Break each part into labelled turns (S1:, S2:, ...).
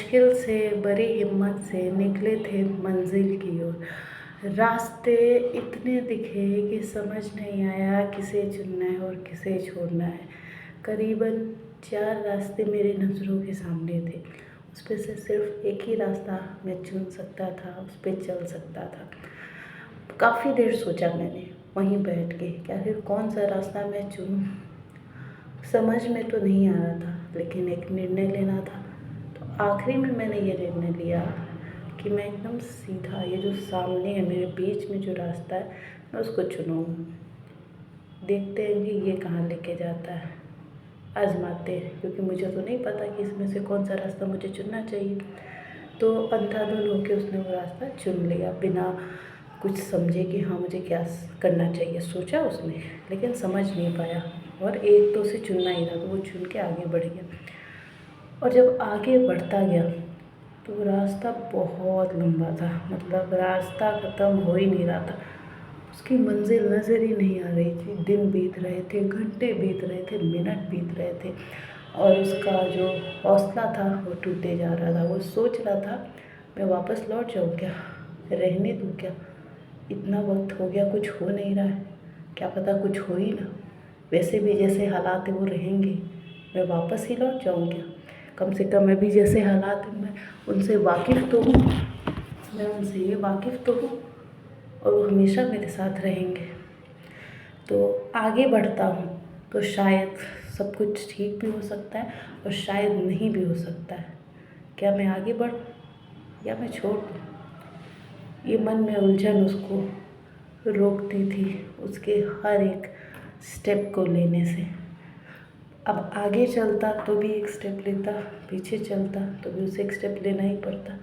S1: मुश्किल से बड़ी हिम्मत से निकले थे मंजिल की ओर। रास्ते इतने दिखे कि समझ नहीं आया किसे चुनना है और किसे छोड़ना है। करीबन 4 रास्ते मेरी नज़रों के सामने थे, उस पे से सिर्फ एक ही रास्ता मैं चुन सकता था, उस पे चल सकता था। काफ़ी देर सोचा मैंने वहीं बैठ के कि आखिर कौन सा रास्ता मैं चुनूँ। समझ में तो नहीं आ रहा था, लेकिन एक निर्णय लेना था। तो आखिरी में मैंने ये निर्णय लिया कि मैं एकदम सीधा ये जो सामने है मेरे बीच में जो रास्ता है मैं उसको चुनूँगी। देखते हैं कि ये कहाँ लेके जाता है, आजमाते हैं, क्योंकि मुझे तो नहीं पता कि इसमें से कौन सा रास्ता मुझे चुनना चाहिए। तो अंधाधुन होके उसने वो रास्ता चुन लिया बिना कुछ समझे कि हाँ मुझे क्या करना चाहिए। सोचा उसने, लेकिन समझ नहीं पाया और एक तो उसे चुनना ही था, तो वो चुन के आगे बढ़ गया। और जब आगे बढ़ता गया तो रास्ता बहुत लंबा था, मतलब रास्ता ख़त्म हो ही नहीं रहा था। उसकी मंजिल नज़र ही नहीं आ रही थी। दिन बीत रहे थे, घंटे बीत रहे थे, मिनट बीत रहे थे और उसका जो हौसला था वो टूटे जा रहा था। वो सोच रहा था मैं वापस लौट जाऊँ क्या, रहने दूँ क्या, इतना वक्त हो गया कुछ हो नहीं रहा है, क्या पता कुछ हो ही ना, वैसे भी जैसे हालात है वो रहेंगे, मैं वापस ही लौट जाऊँ क्या। कम से कम अभी जैसे हालात हैं मैं उनसे वाकिफ़ तो हूँ, मैं उनसे ये वाकिफ़ तो हूँ और वो हमेशा मेरे साथ रहेंगे। तो आगे बढ़ता हूँ तो शायद सब कुछ ठीक भी हो सकता है और शायद नहीं भी हो सकता है। क्या मैं आगे बढ़ूँ या मैं छोड़ दूँ, ये मन में उलझन उसको रोकती थी उसके हर एक स्टेप को लेने से। अब आगे चलता तो भी एक स्टेप लेता, पीछे चलता तो भी उसे एक स्टेप लेना ही पड़ता।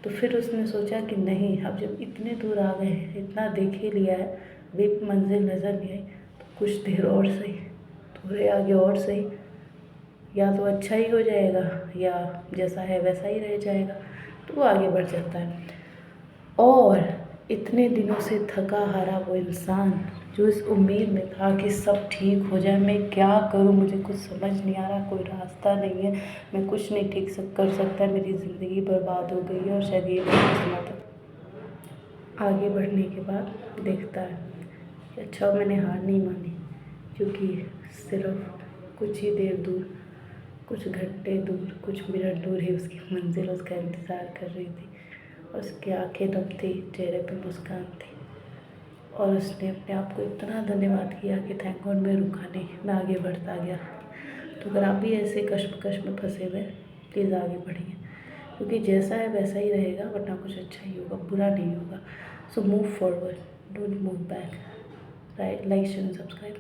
S1: तो फिर उसने सोचा कि नहीं, अब जब इतने दूर आ गए हैं, इतना देख ही लिया है, वे मंजिल नज़र नहीं आई, तो कुछ देर और सही, थोड़े आगे और सही, या तो अच्छा ही हो जाएगा या जैसा है वैसा ही रह जाएगा। तो वो आगे बढ़ जाता है। और इतने दिनों से थका हारा वो इंसान जो इस उम्मीद में था कि सब ठीक हो जाए, मैं क्या करूं, मुझे कुछ समझ नहीं आ रहा, कोई रास्ता नहीं है, मैं कुछ नहीं ठीक से कर सकता, मेरी ज़िंदगी बर्बाद हो गई है और शायद ये भी किस्मत है। आगे बढ़ने के बाद देखता है कि अच्छा मैंने हार नहीं मानी, क्योंकि सिर्फ कुछ ही देर दूर, कुछ घंटे दूर, कुछ मिनट दूर ही उसकी मंजिल उसका इंतज़ार कर रही थी। उसकी आंखें नम थी, चेहरे पे मुस्कान थी और उसने अपने आप को इतना धन्यवाद किया कि थैंक गॉड मैं रुका नहीं, मैं आगे बढ़ता गया। तो अगर आप भी ऐसे कश्मकश में फंसे हुए, प्लीज़ आगे बढ़िए, क्योंकि जैसा है वैसा ही रहेगा, वरना कुछ अच्छा ही होगा, बुरा नहीं होगा। So move forward, don't move back. Right, like share and subscribe.